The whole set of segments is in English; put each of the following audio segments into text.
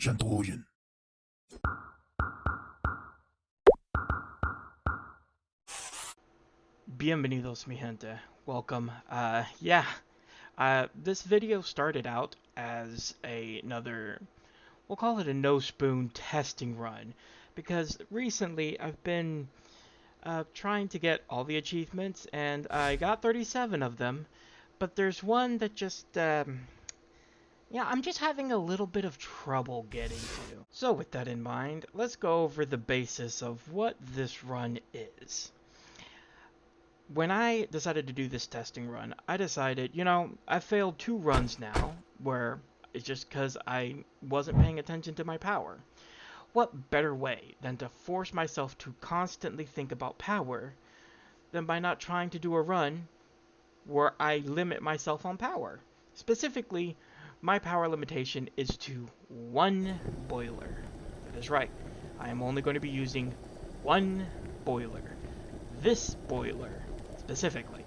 Shantogen. Bienvenidos, mi gente. Welcome. This video started out as another, we'll call it a no spoon testing run, because recently I've been trying to get all the achievements, and I got 37 of them, but there's one that I'm just having a little bit of trouble getting to. So with that in mind, let's go over the basis of what this run is. When I decided to do this testing run, I decided, I failed 2 runs now, where it's just because I wasn't paying attention to my power. What better way than to force myself to constantly think about power than by not trying to do a run where I limit myself on power? Specifically, my power limitation is to 1 boiler. That is right, I am only going to be using 1 boiler. This boiler, specifically,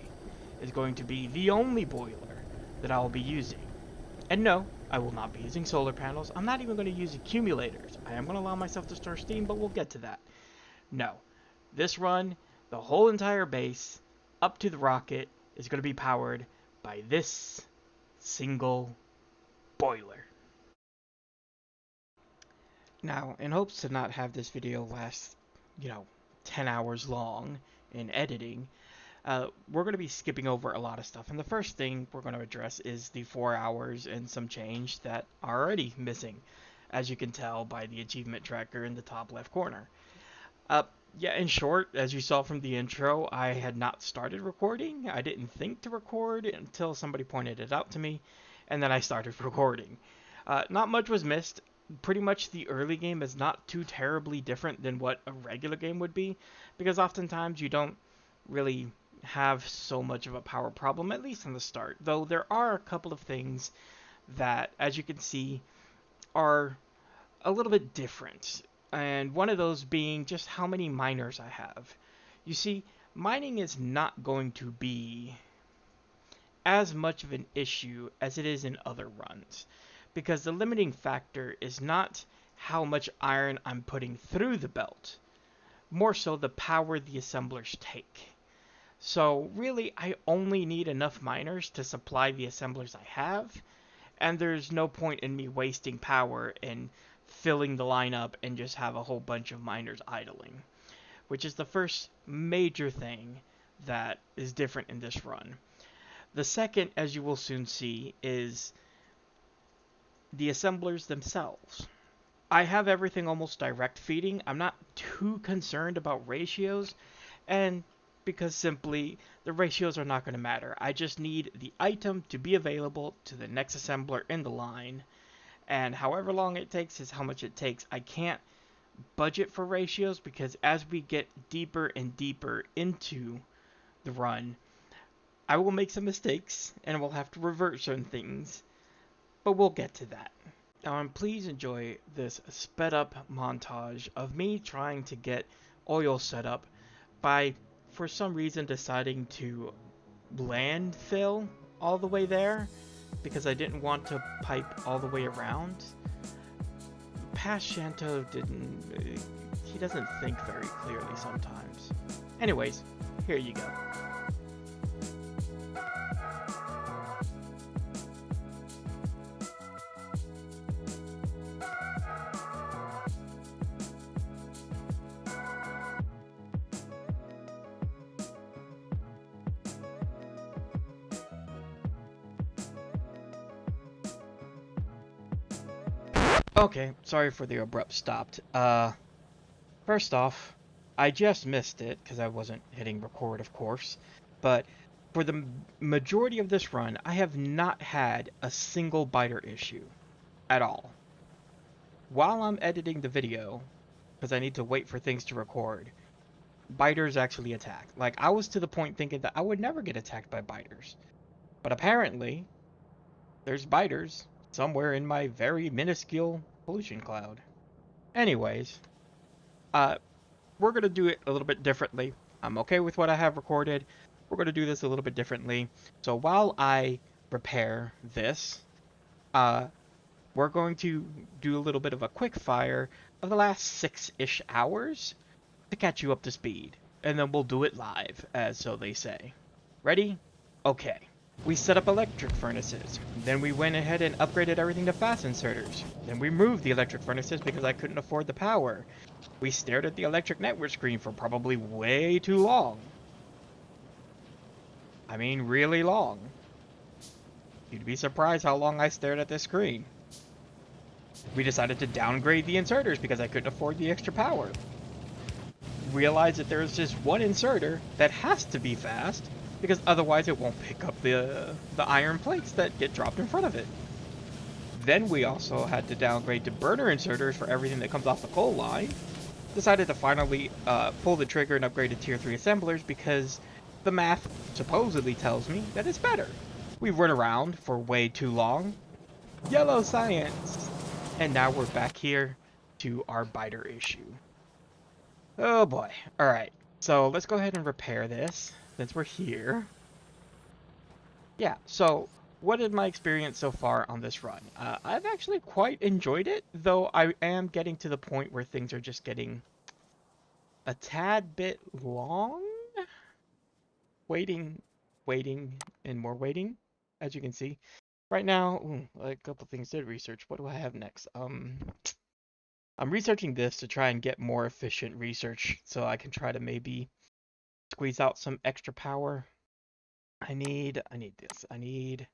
is going to be the only boiler that I will be using. And no, I will not be using solar panels. I'm not even going to use accumulators. I am going to allow myself to store steam, but we'll get to that. No, this run, the whole entire base, up to the rocket, is going to be powered by this single boiler. Now, in hopes to not have this video last, 10 hours long in editing, we're going to be skipping over a lot of stuff. And the first thing we're going to address is the 4 hours and some change that are already missing, as you can tell by the achievement tracker in the top left corner. In short, as you saw from the intro, I had not started recording. I didn't think to record until somebody pointed it out to me, and then I started recording. Not much was missed. Pretty much the early game is not too terribly different than what a regular game would be, because oftentimes you don't really have so much of a power problem, at least in the start. Though there are a couple of things that, as you can see, are a little bit different. And one of those being just how many miners I have. You see, mining is not going to be as much of an issue as it is in other runs, because the limiting factor is not how much iron I'm putting through the belt, more so the power the assemblers take. So really, I only need enough miners to supply the assemblers I have, and there's no point in me wasting power and filling the lineup and just have a whole bunch of miners idling, which is the first major thing that is different in this run. The second, as you will soon see, is the assemblers themselves. I have everything almost direct feeding. I'm not too concerned about ratios, and because simply the ratios are not going to matter. I just need the item to be available to the next assembler in the line, and however long it takes is how much it takes. I can't budget for ratios because as we get deeper and deeper into the run, I will make some mistakes and we'll have to revert certain things, but we'll get to that. Now, please enjoy this sped up montage of me trying to get oil set up by, for some reason, deciding to landfill all the way there because I didn't want to pipe all the way around. Past Shanto he doesn't think very clearly sometimes. Anyways, here you go. Okay, sorry for the abrupt stopped. First off, I just missed it because I wasn't hitting record, of course. But for the majority of this run, I have not had a single biter issue at all. While I'm editing the video, because I need to wait for things to record, biters actually attack. Like, I was to the point thinking that I would never get attacked by biters. But apparently, there's biters somewhere in my very minuscule pollution cloud. Anyways, we're going to do it a little bit differently. I'm okay with what I have recorded. We're going to do this a little bit differently. So while I repair this, we're going to do a little bit of a quick fire of the last 6-ish hours to catch you up to speed. And then we'll do it live, as so they say. Ready? Okay. We set up electric furnaces. Then we went ahead and upgraded everything to fast inserters. Then we moved the electric furnaces because I couldn't afford the power. We stared at the electric network screen for probably way too long. I mean, really long. You'd be surprised how long I stared at this screen. We decided to downgrade the inserters because I couldn't afford the extra power. Realized that there's just one inserter that has to be fast because otherwise it won't pick up the iron plates that get dropped in front of it. Then we also had to downgrade to burner inserters for everything that comes off the coal line. Decided to finally pull the trigger and upgrade to tier 3 assemblers because the math supposedly tells me that it's better. We've run around for way too long. Yellow science! And now we're back here to our biter issue. Oh boy. Alright, so let's go ahead and repair this since we're here. Yeah, so what is my experience so far on this run? I've actually quite enjoyed it, though I am getting to the point where things are just getting a tad bit long. Waiting, and more waiting, as you can see. Right now, a couple things to research. What do I have next? I'm researching this to try and get more efficient research so I can try to maybe squeeze out some extra power. I need this. I need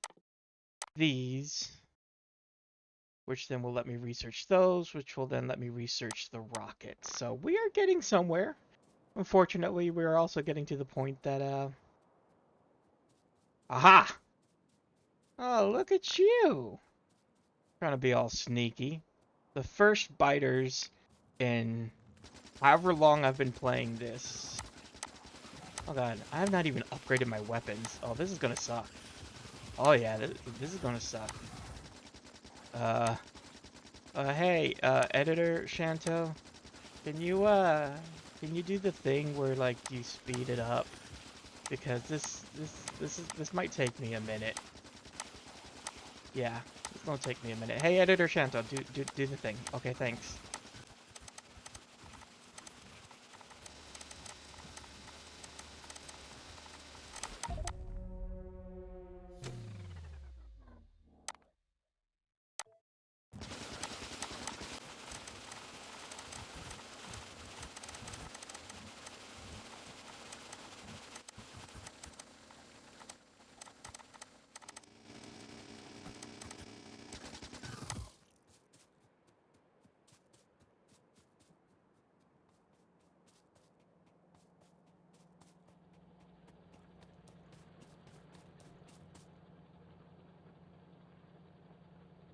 these, which then will let me research those, which will then let me research the rockets. So we are getting somewhere. Unfortunately, we're also getting to the point that, aha! Oh, look at you! Trying to be all sneaky. The first biters in however long I've been playing this. Oh god, I have not even upgraded my weapons. Oh, this is gonna suck. Oh yeah, this is gonna suck. Hey, editor Shanto, can you do the thing where like you speed it up? Because this might take me a minute. Yeah, it's gonna take me a minute. Hey, editor Shanto, do the thing. Okay, thanks.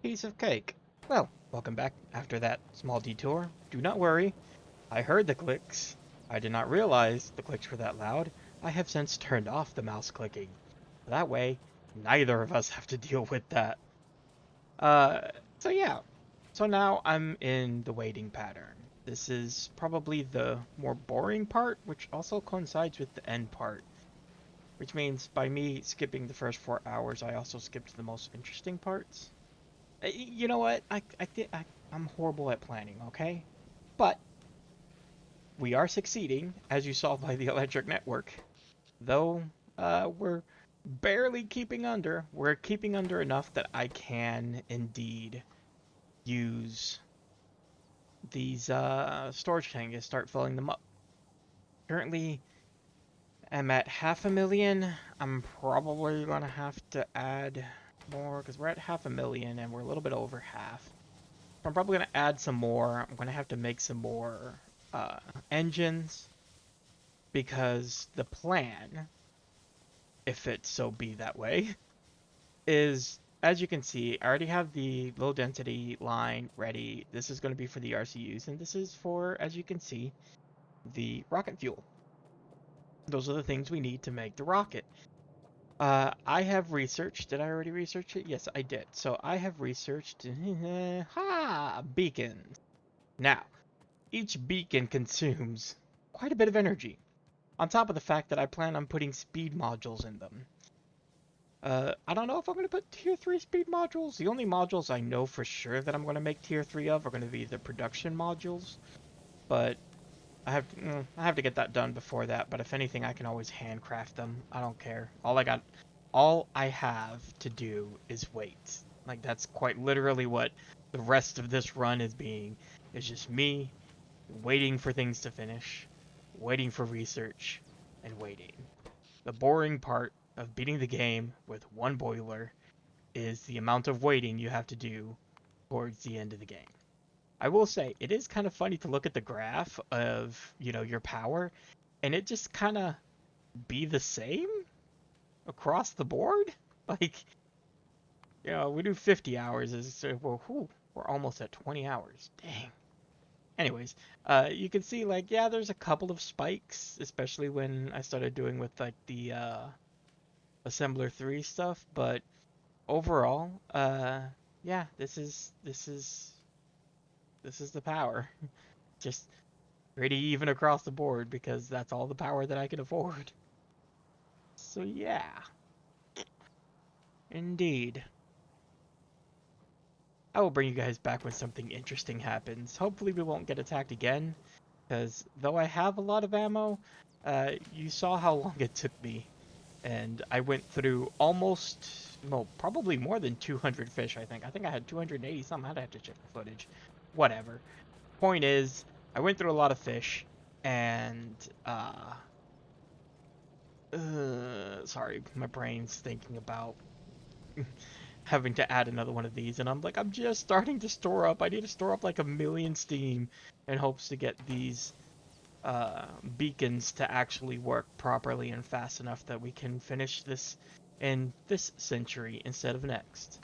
Piece of cake. Well, welcome back after that small detour. Do not worry. I heard the clicks. I did not realize the clicks were that loud. I have since turned off the mouse clicking. That way, neither of us have to deal with that. Uh, so yeah. So now I'm in the waiting pattern. This is probably the more boring part, which also coincides with the end part. Which means by me skipping the first 4 hours, I also skipped the most interesting parts. You know what? I'm horrible at planning, okay? But we are succeeding, as you saw by the electric network. Though we're barely keeping under. We're keeping under enough that I can indeed use these storage tanks and start filling them up. Currently, I'm at 500,000. I'm probably gonna have to add more because we're at 500,000 and we're a little bit over half. I'm probably going to add some more. I'm going to have to make some more engines because the plan, if it so be that way, is, as you can see, I already have the low density line ready. This is going to be for the RCUs, and this is for, as you can see, the rocket fuel. Those are the things we need to make the rocket. I have researched. Did I already research it? Yes, I did. So I have researched beacons. Now, each beacon consumes quite a bit of energy, on top of the fact that I plan on putting speed modules in them. I don't know if I'm going to put tier 3 speed modules. The only modules I know for sure that I'm going to make tier 3 of are going to be the production modules. But I have to get that done before that. But if anything, I can always handcraft them. I don't care. All I have to do is wait. Like, that's quite literally what the rest of this run is being. It's just me waiting for things to finish, waiting for research, and waiting. The boring part of beating the game with one boiler is the amount of waiting you have to do towards the end of the game. I will say, it is kind of funny to look at the graph of, your power, and it just kind of be the same across the board. Like, we do 50 hours, well, we're almost at 20 hours. Dang. Anyways, you can see, like, yeah, there's a couple of spikes, especially when I started doing with, like, the, Assembler 3 stuff, but overall, yeah, this is the power. Just pretty even across the board because that's all the power that I can afford. So yeah. Indeed. I will bring you guys back when something interesting happens. Hopefully we won't get attacked again, because though I have a lot of ammo, you saw how long it took me. And I went through probably more than 200 fish, I think. I think I had 280 something. I'd have to check the footage. Whatever. Point is, I went through a lot of fish, and, sorry, my brain's thinking about having to add another one of these, and I'm just starting to store up. I need to store up like 1,000,000 steam in hopes to get these beacons to actually work properly and fast enough that we can finish this in this century instead of next.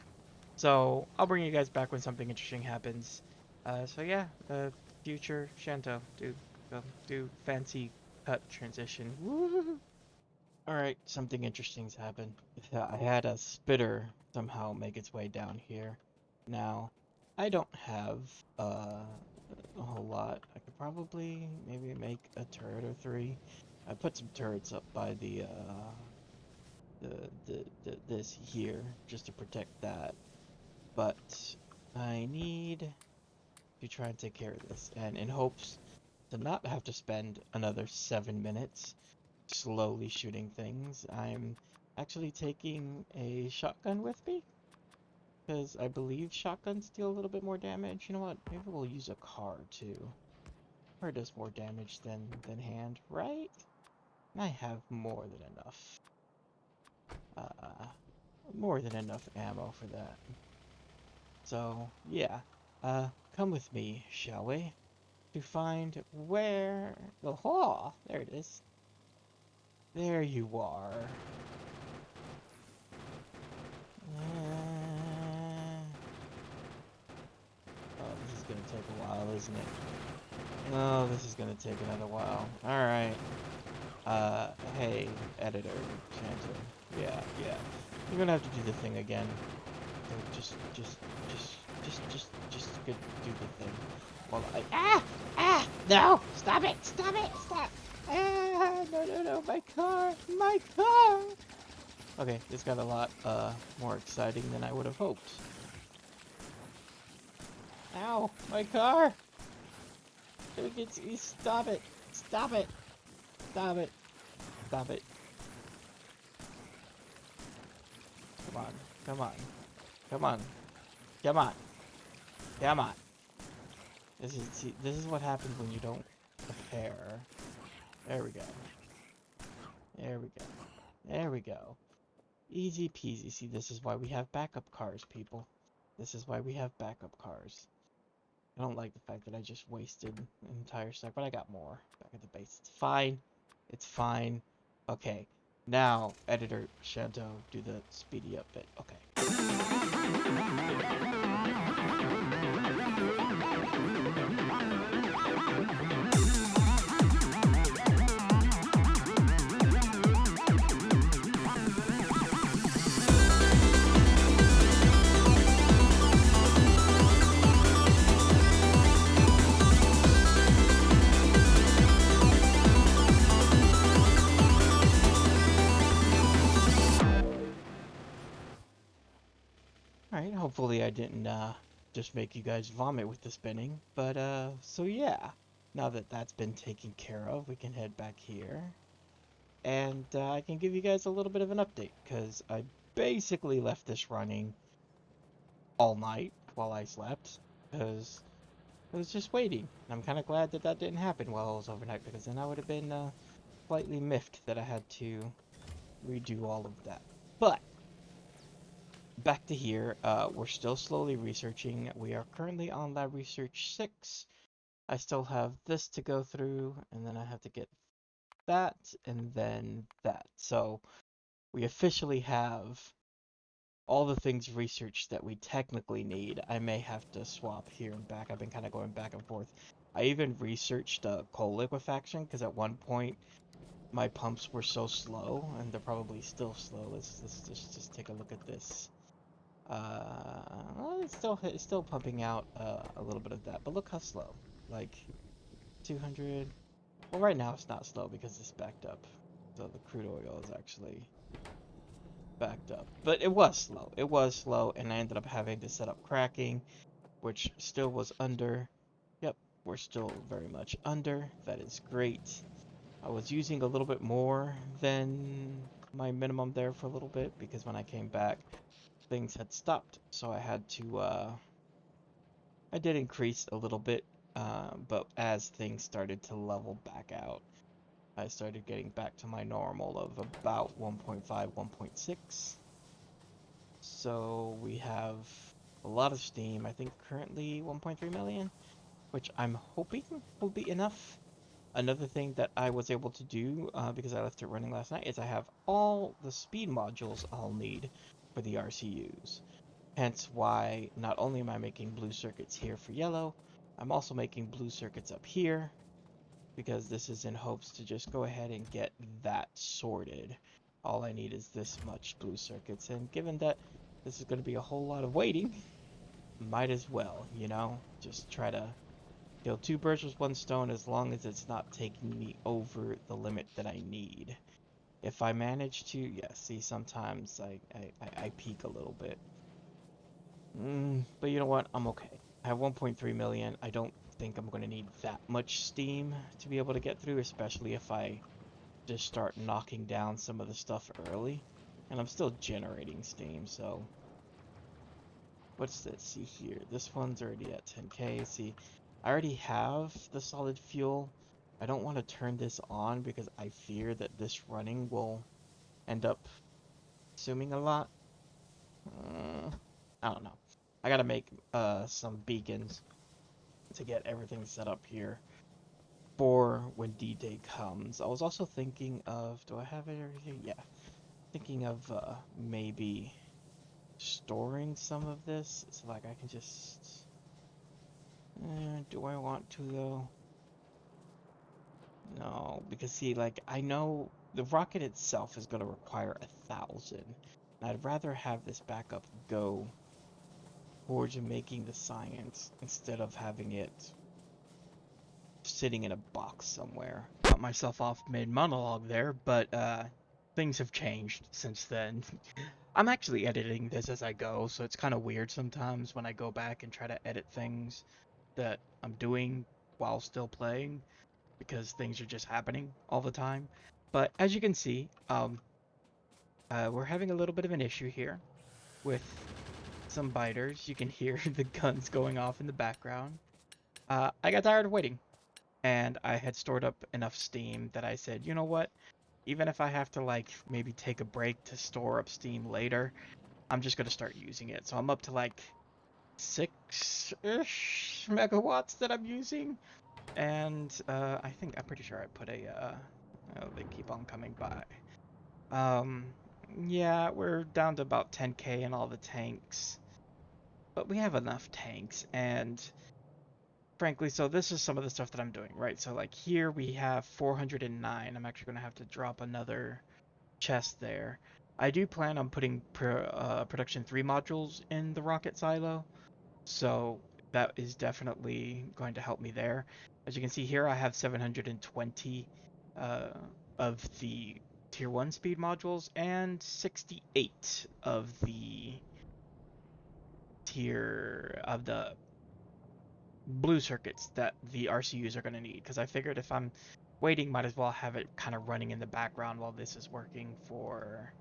So I'll bring you guys back when something interesting happens. So yeah, future Shanto, do fancy cut transition. Woo! Alright, something interesting's happened. I had a spitter somehow make its way down here. Now, I don't have a whole lot. I could probably maybe make a turret or three. I put some turrets up by this here just to protect that. But I need to try and take care of this, and in hopes to not have to spend another 7 minutes slowly shooting things, I'm actually taking a shotgun with me, because I believe shotguns deal a little bit more damage. You know what? Maybe we'll use a car too. Car does more damage than hand, right? I have more than enough. More than enough ammo for that. So yeah, come with me, shall we? To find where. Oh, there it is. There you are. Oh, this is gonna take a while, isn't it? Oh, this is gonna take another while. Alright. Hey, editor, Shanto. Yeah. You're gonna have to do the thing again. So just do the thing. Well, no! Stop it! Stop! No, my car! Okay, this got a lot, more exciting than I would have hoped. Ow, my car! Stop it! Stop it! Come on. This is what happens when you don't prepare. There we go. Easy peasy. See, this is why we have backup cars, people. This is why we have backup cars. I don't like the fact that I just wasted an entire stack, but I got more back at the base. It's fine. Okay. Now, editor Shanto, do the speedy up bit. Okay. Hopefully I didn't just make you guys vomit with the spinning. But so yeah, now that that's been taken care of, we can head back here. And I can give you guys a little bit of an update, because I basically left this running all night while I slept, because I was just waiting. And I'm kind of glad that that didn't happen while I was overnight, because then I would have been slightly miffed that I had to redo all of that. But back to here, we're still slowly researching. We are currently on lab research 6. I still have this to go through, and then I have to get that, and then that. So we officially have all the things researched that we technically need. I may have to swap here and back. I've been kind of going back and forth. I even researched coal liquefaction, because at one point my pumps were so slow, and they're probably still slow. Let's just take a look at this. Well, it's still pumping out a little bit of that, but look how slow. Like 200. Well, right now it's not slow because it's backed up. So the crude oil is actually backed up. But it was slow. It was slow, and I ended up having to set up cracking, which still was under. Yep, we're still very much under. That is great. I was using a little bit more than my minimum there for a little bit, because when I came back, things had stopped. So I had to, I did increase a little bit, but as things started to level back out, I started getting back to my normal of about 1.5, 1.6. So we have a lot of steam. I think currently 1.3 million, which I'm hoping will be enough. Another thing that I was able to do, because I left it running last night, is I have all the speed modules I'll need for the RCUs. Hence why not only am I making blue circuits here for yellow, I'm also making blue circuits up here, because this is in hopes to just go ahead and get that sorted. All I need is this much blue circuits, and given that this is going to be a whole lot of waiting, might as well, just try to kill two birds with one stone, as long as it's not taking me over the limit that I need. If I manage to, yeah, see, sometimes I peak a little bit. But you know what? I'm okay. I have 1.3 million. I don't think I'm going to need that much steam to be able to get through, especially if I just start knocking down some of the stuff early. And I'm still generating steam, so what's this? See here. This one's already at 10k. See, I already have the solid fuel. I don't want to turn this on because I fear that this running will end up consuming a lot. I don't know. I gotta make some beacons to get everything set up here for when D-Day comes. I was also thinking of, do I have it over here? Yeah. Thinking of maybe storing some of this, so like I can just do I want to though? No, because see, like, I know the rocket itself is going to require 1,000. I'd rather have this backup go towards making the science instead of having it sitting in a box somewhere. Got myself off mid monologue there, but things have changed since then. I'm actually editing this as I go, so it's kind of weird sometimes when I go back and try to edit things that I'm doing while still playing, because things are just happening all the time. But as you can see, we're having a little bit of an issue here with some biters. You can hear the guns going off in the background. I got tired of waiting, and I had stored up enough steam that I said, you know what? Even if I have to, like, maybe take a break to store up steam later, I'm just gonna start using it. So I'm up to like 6-ish megawatts that I'm using. And I'm pretty sure I put a oh, they keep on coming by. Um yeah, we're down to about 10k in all the tanks. But we have enough tanks, and frankly, so this is some of the stuff that I'm doing, right? So like here we have 409. I'm actually going to have to drop another chest there. I do plan on putting production 3 modules in the rocket silo, so that is definitely going to help me there. As you can see here, I have 720 uh, of the tier 1 speed modules and 68 of the here of the blue circuits that the RCUs are going to need, because I figured if I'm waiting, might as well have it kind of running in the background while this is working for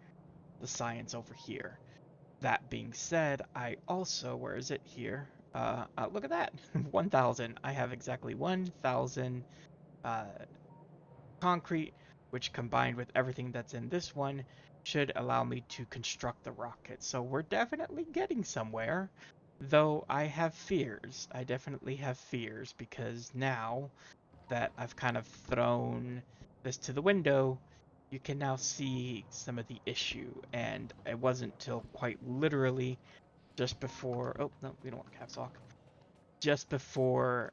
the science over here. That being said, I also, where is it here? Look at that, 1,000. I have exactly 1,000 concrete, which combined with everything that's in this one should allow me to construct the rocket. So we're definitely getting somewhere, though I have fears. I definitely have fears because now that I've kind of thrown this to the window, you can now see some of the issue. And it wasn't till quite literally just before, oh no, we don't want caps lock. Just before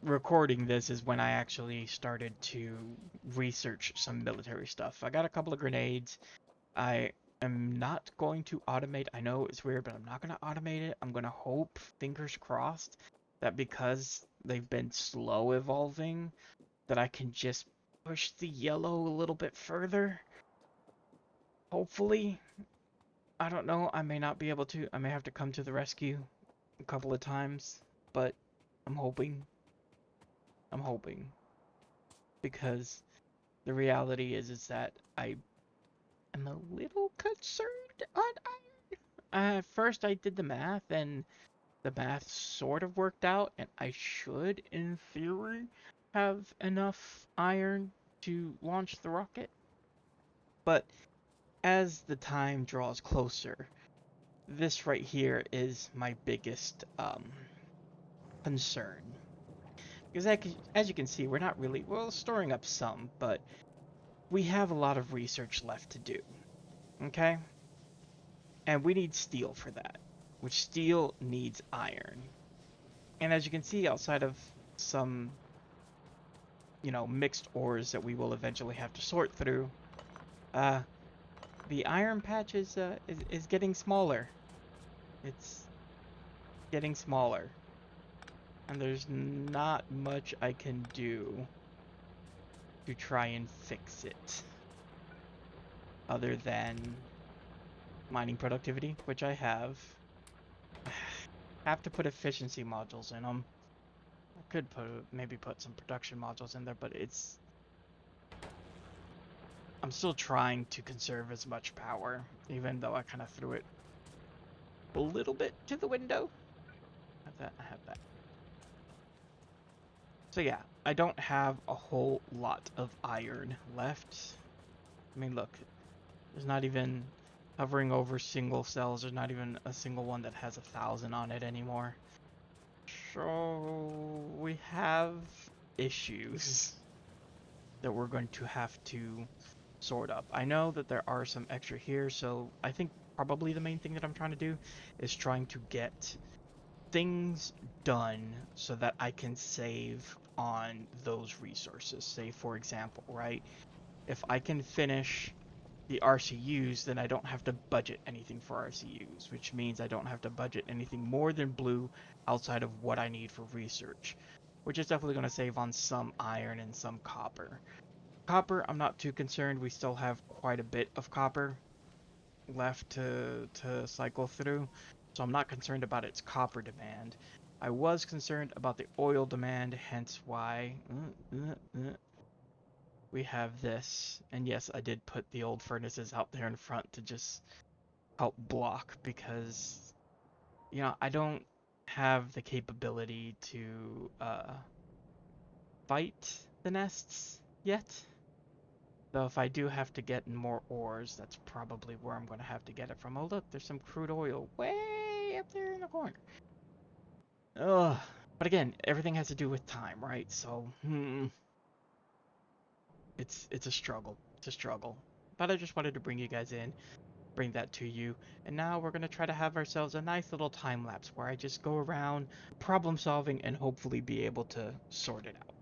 recording this is when I actually started to research some military stuff. I got a couple of grenades. I am not going to automate. I know it's weird, but I'm not going to automate it. I'm going to hope, fingers crossed, that because they've been slow evolving, that I can just push the yellow a little bit further. Hopefully. I don't know. I may not be able to. I may have to come to the rescue a couple of times, but I'm hoping. I'm hoping. Because the reality is that I am a little concerned on iron. At first I did the math, and the math sort of worked out, and I should, in theory, have enough iron to launch the rocket. But as the time draws closer, this right here is my biggest concern. Because as you can see, we're not really, well, storing up some, but we have a lot of research left to do. Okay? And we need steel for that, which steel needs iron. And as you can see, outside of some, mixed ores that we will eventually have to sort through, the iron patch is getting smaller. It's getting smaller. And there's not much I can do to try and fix it. Other than mining productivity, which I have. Have to put efficiency modules in them. I could maybe put some production modules in there, but I'm still trying to conserve as much power, even though I kind of threw it a little bit to the window. I have that. So yeah, I don't have a whole lot of iron left. I mean, look, there's not even hovering over single cells. There's not even a single one that has 1,000 on it anymore. So we have issues that we're going to have to sort up. I know that there are some extra here, so I think probably the main thing that I'm trying to do is trying to get things done so that I can save on those resources. Say, for example, right? If I can finish the RCUs, then I don't have to budget anything for RCUs, which means I don't have to budget anything more than blue outside of what I need for research, which is definitely going to save on some iron and some copper. Copper, I'm not too concerned. We still have quite a bit of copper left to cycle through, so I'm not concerned about its copper demand. I was concerned about the oil demand, hence why we have this. And yes, I did put the old furnaces out there in front to just help block, because I don't have the capability to fight the nests yet. Though if I do have to get more ores, that's probably where I'm going to have to get it from. Oh look, there's some crude oil way up there in the corner. Ugh. But again, everything has to do with time, right? So, it's a struggle. It's a struggle. But I just wanted to bring you guys in, bring that to you. And now we're going to try to have ourselves a nice little time lapse where I just go around problem solving and hopefully be able to sort it out.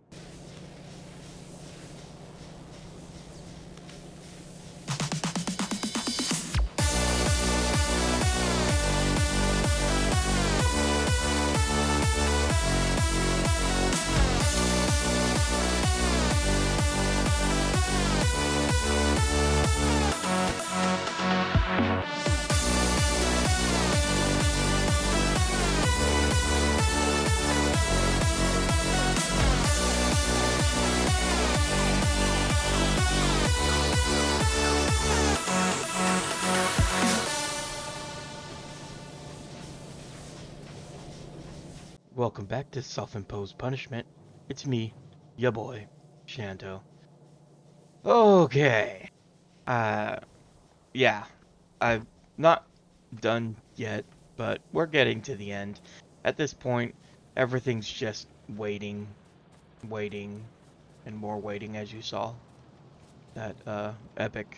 Welcome back to Self-Imposed Punishment. It's me, ya boy, Shanto. Okay. Uh, yeah. I've not done yet, but we're getting to the end. At this point, everything's just waiting, waiting, and more waiting, as you saw. That, epic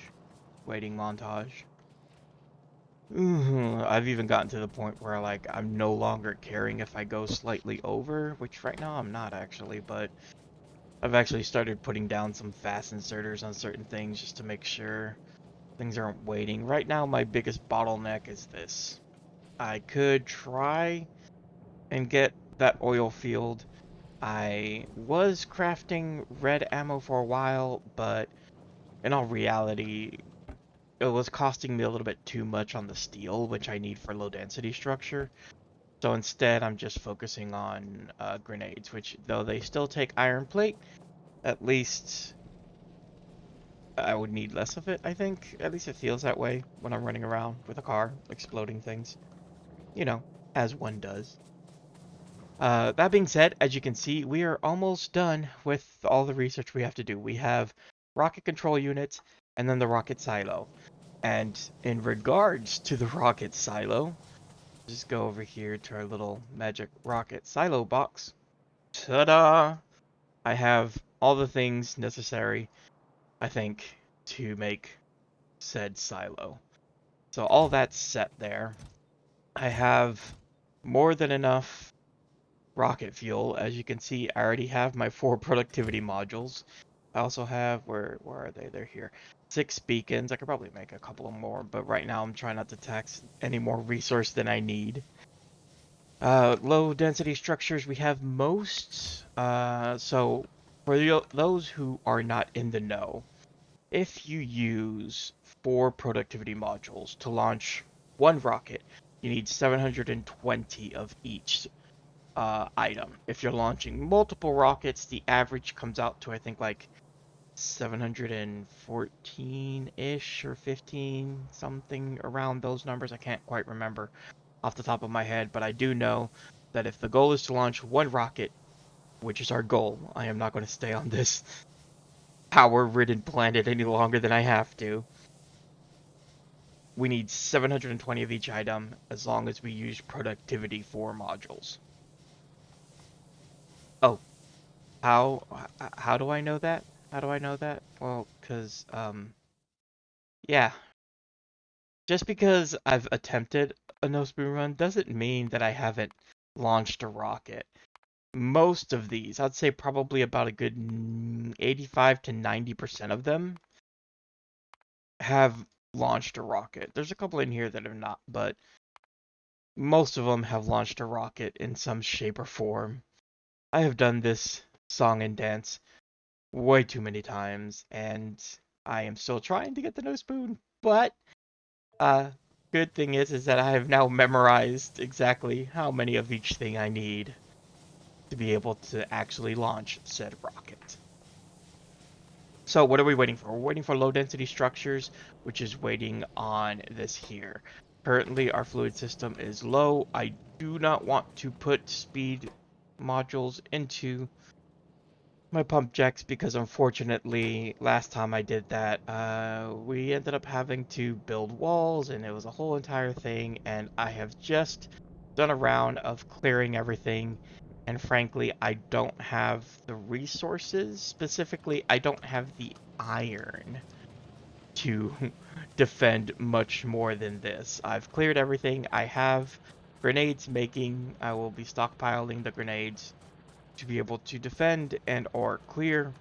waiting montage. I've even gotten to the point where, like, I'm no longer caring if I go slightly over, which right now I'm not actually, but I've actually started putting down some fast inserters on certain things just to make sure things aren't waiting. Right now, my biggest bottleneck is this. I could try and get that oil field. I was crafting red ammo for a while, but in all reality, it was costing me a little bit too much on the steel, which I need for low density structure. So instead, I'm just focusing on grenades, which though they still take iron plate, at least I would need less of it, I think. At least it feels that way when I'm running around with a car, exploding things. You know, as one does. That being said, as you can see, we are almost done with all the research we have to do. We have rocket control units, and then the rocket silo. And in regards to the rocket silo, just go over here to our little magic rocket silo box. Ta-da! I have all the things necessary, I think, to make said silo. So all that's set there. I have more than enough rocket fuel. As you can see, I already have my 4 productivity modules. I also have, where are they? They're here. 6 beacons. I could probably make a couple of more, but right now I'm trying not to tax any more resource than I need. Low density structures, we have most. So for those who are not in the know, if you use 4 productivity modules to launch one rocket, you need 720 of each item. If you're launching multiple rockets, the average comes out to, I think, like 714-ish or 15, something around those numbers. I can't quite remember off the top of my head, but I do know that if the goal is to launch one rocket, which is our goal, I am not going to stay on this power-ridden planet any longer than I have to. We need 720 of each item as long as we use productivity 4 modules. Oh, how do I know that? How do I know that? Well, cuz yeah, just because I've attempted a no spoon run doesn't mean that I haven't launched a rocket. Most of these, I'd say probably about a good 85 to 90% of them have launched a rocket. There's a couple in here that have not, but most of them have launched a rocket in some shape or form. I have done this song and dance way too many times, and I am still trying to get the no spoon. But uh, good thing is that I have now memorized exactly how many of each thing I need to be able to actually launch said rocket. So what are we waiting for? We're waiting for low density structures, which is waiting on this here. Currently, our fluid system is low. I do not want to put speed modules into my pump jacks because unfortunately last time I did that we ended up having to build walls and it was a whole entire thing, and I have just done a round of clearing everything, and frankly I don't have the resources. Specifically, I don't have the iron to defend much more than this. I've cleared everything. I have grenades making. I will be stockpiling the grenades to be able to defend and or clear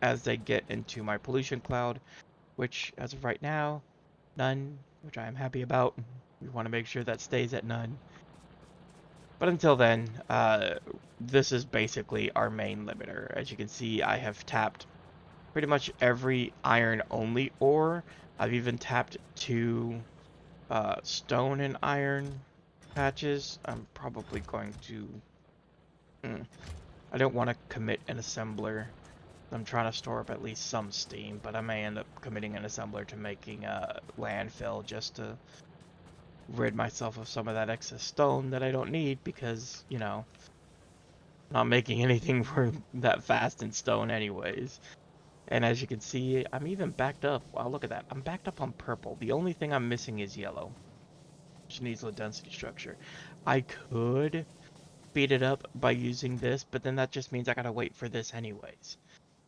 as they get into my pollution cloud, which as of right now, none, which I am happy about. We want to make sure that stays at none. But until then, this is basically our main limiter. As you can see, I have tapped pretty much every iron only ore. I've even tapped 2 stone and iron patches. I'm probably going to... I don't want to commit an assembler. I'm trying to store up at least some steam, but I may end up committing an assembler to making a landfill just to rid myself of some of that excess stone that I don't need because, you know, Not making anything for that fast in stone anyways. And as you can see, I'm even backed up. Wow, look at that. I'm backed up on purple. The only thing I'm missing is yellow, which needs low density structure. I could speed it up by using this, but then that just means I gotta wait for this anyways.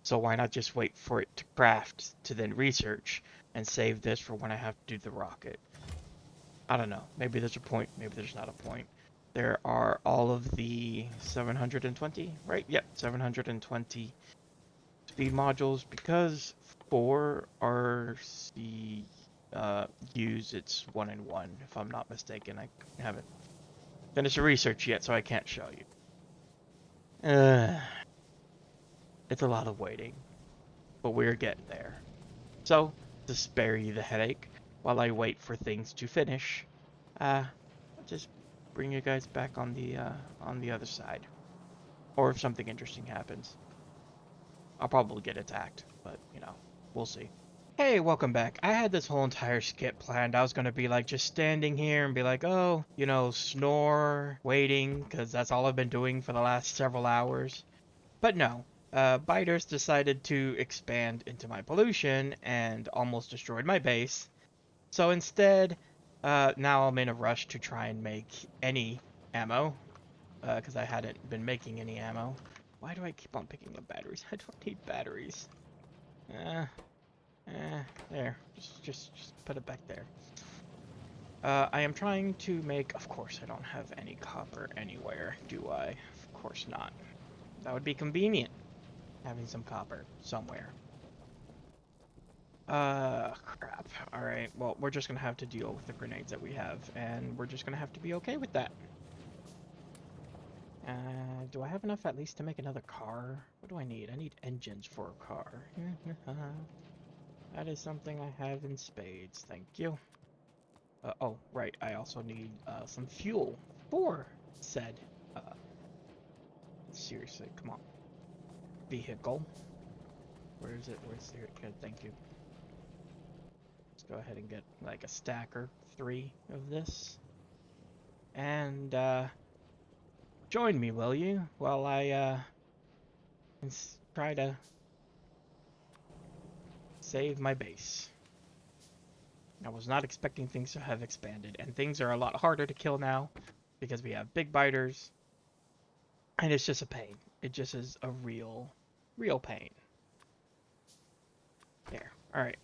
So why not just wait for it to craft to then research and save this for when I have to do the rocket? I don't know. Maybe there's a point, maybe there's not a point. There are all of the 720, right? Yep, 720 speed modules. Because 4 RC use it's 1 in 1, if I'm not mistaken. I haven't finished the research yet, so I can't show you. It's a lot of waiting, but we're getting there. So, to spare you the headache, while I wait for things to finish, I'll just bring you guys back on the other side. Or if something interesting happens. I'll probably get attacked, but, you know, we'll see. Hey, welcome back. I had this whole entire skit planned. I was gonna be like just standing here and be like, oh, you know, snore, waiting, because that's all I've been doing for the last several hours. But no, biters decided to expand into my pollution and almost destroyed my base. So instead, now I'm in a rush to try and make any ammo, because I hadn't been making any ammo. Why do I keep on picking up batteries? I don't need batteries. Uh, there. Just put it back there. I am trying to make... Of course, I don't have any copper anywhere, do I? Of course not. That would be convenient, having some copper somewhere. Crap. Alright, well, we're just gonna have to deal with the grenades that we have, and we're just gonna have to be okay with that. Do I have enough at least to make another car? What do I need? I need engines for a car. That is something I have in spades, thank you. Oh, right, I also need, some fuel for said, seriously, come on. Vehicle. Where is it? Where's it? Good, thank you. Let's go ahead and get, like, a stack or 3 of this. And, join me, will you? While I, try to save my base. I was not expecting things to have expanded, and things are a lot harder to kill now because we have big biters, and it's just a pain. It just is a real pain. There. Alright.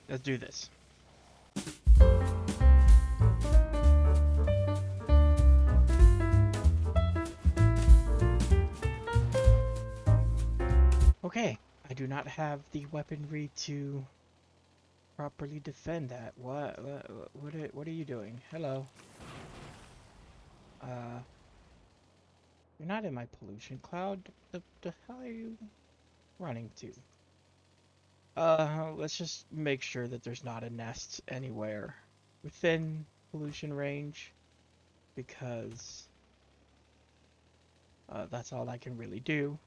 Let's do this. Okay. I do not have the weaponry to properly defend that. What are you doing? Hello. You're not in my pollution cloud. The hell are you running to? Let's just make sure that there's not a nest anywhere within pollution range, because that's all I can really do.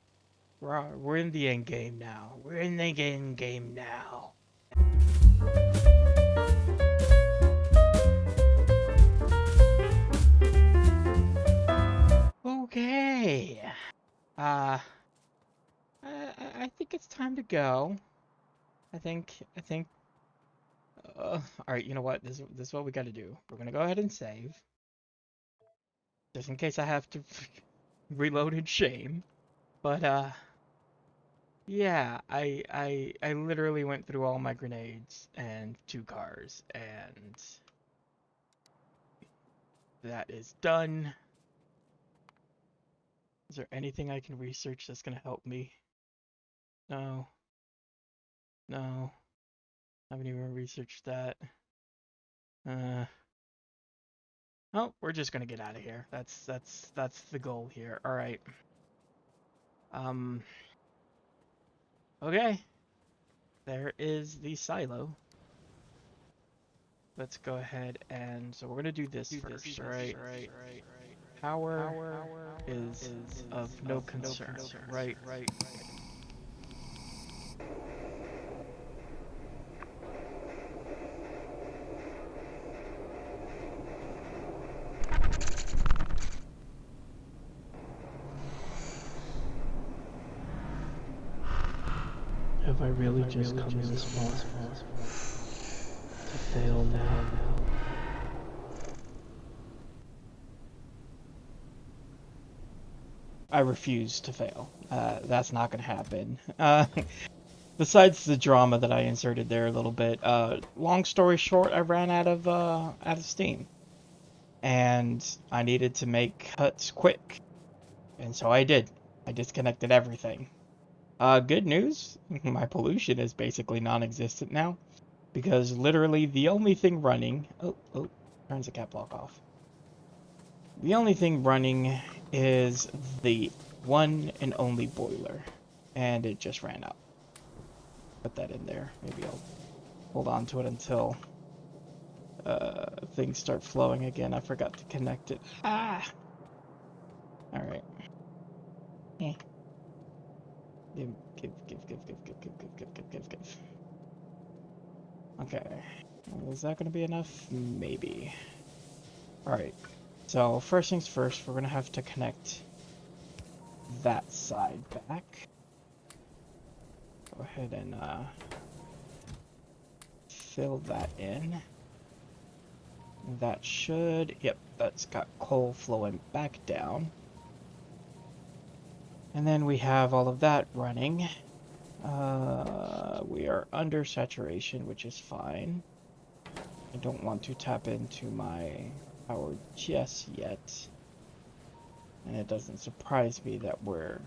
We're in the end game now. We're in the end game now. Okay. Uh, I think it's time to go. I think. All right. You know what? This is what we got to do. We're gonna go ahead and save, just in case I have to reload in shame. But yeah, I literally went through all my grenades and 2 cars, and that is done. Is there anything I can research that's gonna help me? No. No. I haven't even researched that. Oh, we're just gonna get out of here. That's the goal here. All right. Okay. There is the silo. Let's go ahead and so we're gonna do this first. All right. Power is of no concern. Right. Have I really just come this far to fail now? I refuse to fail. That's not gonna happen. Besides the drama that I inserted there a little bit, long story short, I ran out of steam, and I needed to make cuts quick, and so I did. I disconnected everything. Good news, my pollution is basically non-existent now, because literally the only thing running. Oh, turns the cap lock off. The only thing running is the one and only boiler, and it just ran out. Put that in there. Maybe I'll hold on to it until things start flowing again. I forgot to connect it. Ah! Alright. Eh. Give. Okay. Is that gonna be enough? Maybe. Alright. So, first things first, we're gonna have to connect that side back. Go ahead and fill that in. That should, yep, that's got coal flowing back down. And then we have all of that running. We are under saturation, which is fine. I don't want to tap into my power just yet. And it doesn't surprise me that we're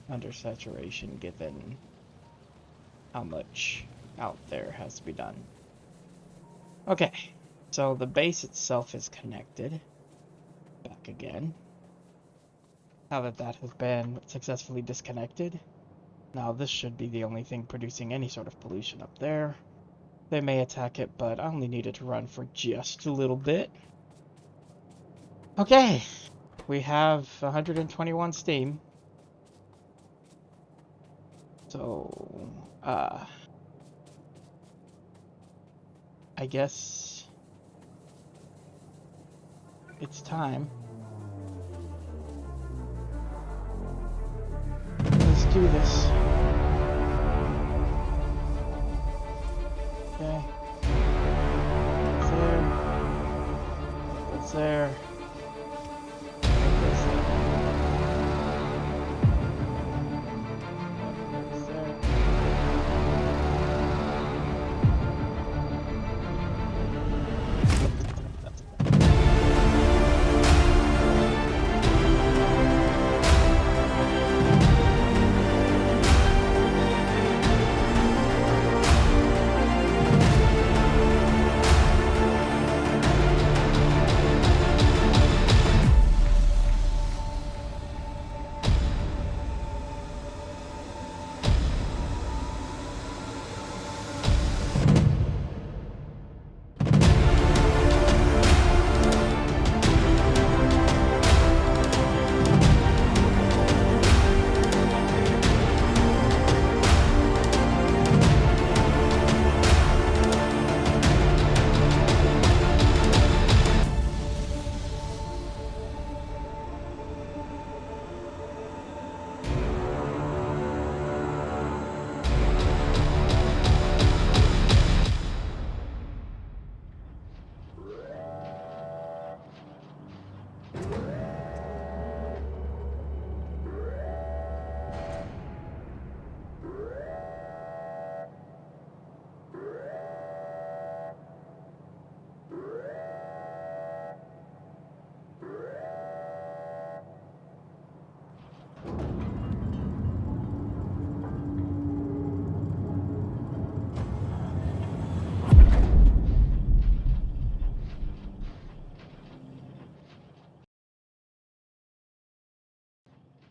under saturation given how much out there has to be done. Okay, so the base itself is connected. Back again. Now that that has been successfully disconnected, now this should be the only thing producing any sort of pollution up there. They may attack it, but I only need it to run for just a little bit. Okay, we have 121 steam. So, I guess it's time. Let's do this. Okay. That's there. That's there. That's there.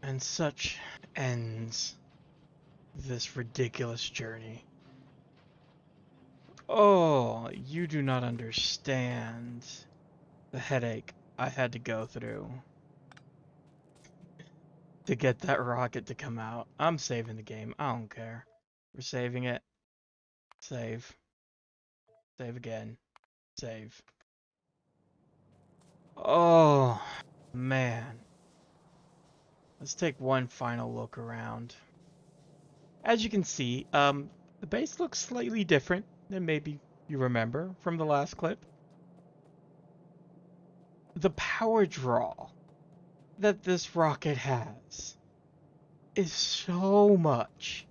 And such ends this ridiculous journey. Oh, you do not understand the headache I had to go through to get that rocket to come out. I'm saving the game. I don't care. We're saving it. Save. Save again. Save. Oh, man. Let's take one final look around. As you can see, The base looks slightly different than maybe you remember from the last clip. The power draw that this rocket has is so much,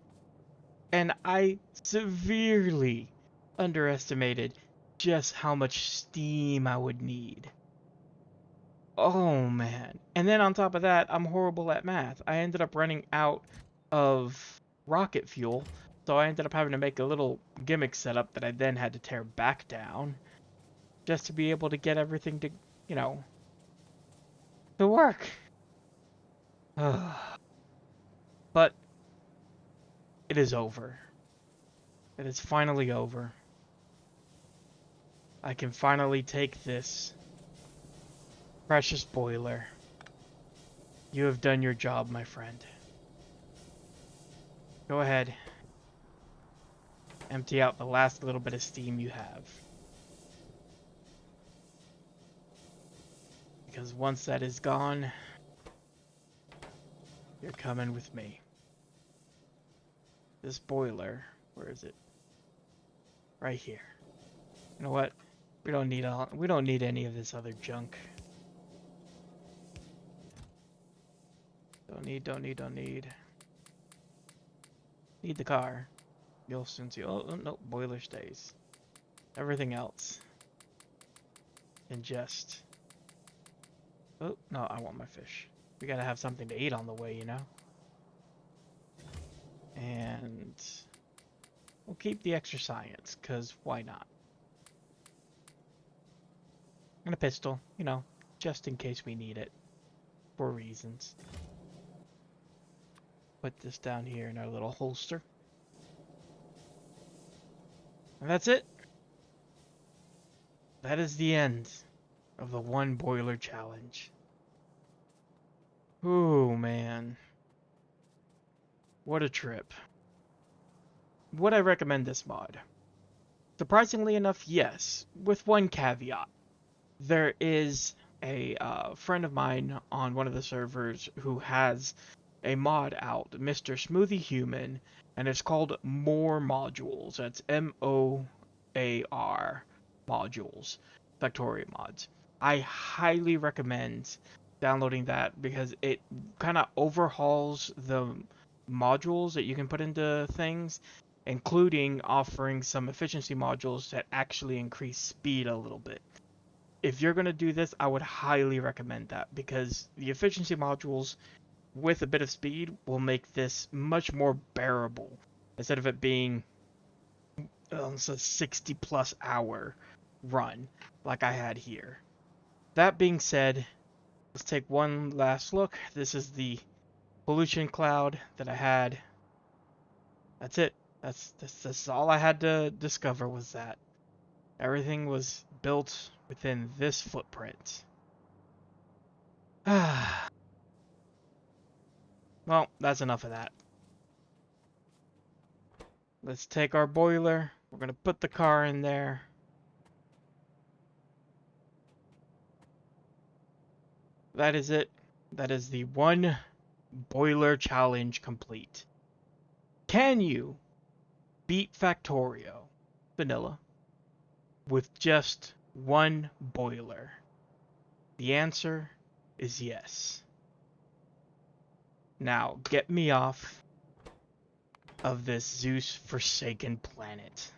and I severely underestimated just how much steam I would need. Oh man. And then on top of that, I'm horrible at math. I ended up running out of rocket fuel, so I ended up having to make a little gimmick setup that I then had to tear back down just to be able to get everything to, you know, to work. But it is over. It is finally over. I can finally take this precious boiler. You have done your job, my friend. Go ahead. Empty out the last little bit of steam you have. Because once that is gone, you're coming with me. This boiler, where is it? Right here. You know what? We don't need any of this other junk. Don't need. Need the car. You'll soon see. Oh, no, boiler stays. Everything else. Ingest. Oh, no, I want my fish. We gotta have something to eat on the way, you know? And we'll keep the extra science, because why not? And a pistol, you know, just in case we need it. For reasons. Put this down here in our little holster. And that's it. That is the end of the one boiler challenge. Ooh, man. What a trip. Would I recommend this mod? Surprisingly enough, yes, with one caveat. There is a friend of mine on one of the servers who has a mod out, Mr. Smoothie Human, and it's called More Modules. That's MOAR modules, Factorio mods. I highly recommend downloading that because it kind of overhauls the modules that you can put into things, including offering some efficiency modules that actually increase speed a little bit. If you're going to do this, I would highly recommend that because the efficiency modules with a bit of speed will make this much more bearable instead of it being a 60 plus hour run like I had here. That being said, let's take one last look. This is the pollution cloud that I had. That's it. That's all I had to discover was that. Everything was built within this footprint. Well, that's enough of that. Let's take our boiler. We're going to put the car in there. That is it. That is the one boiler challenge complete. Can you beat Factorio vanilla with just one boiler? The answer is yes. Now, get me off of this Zeus-forsaken planet.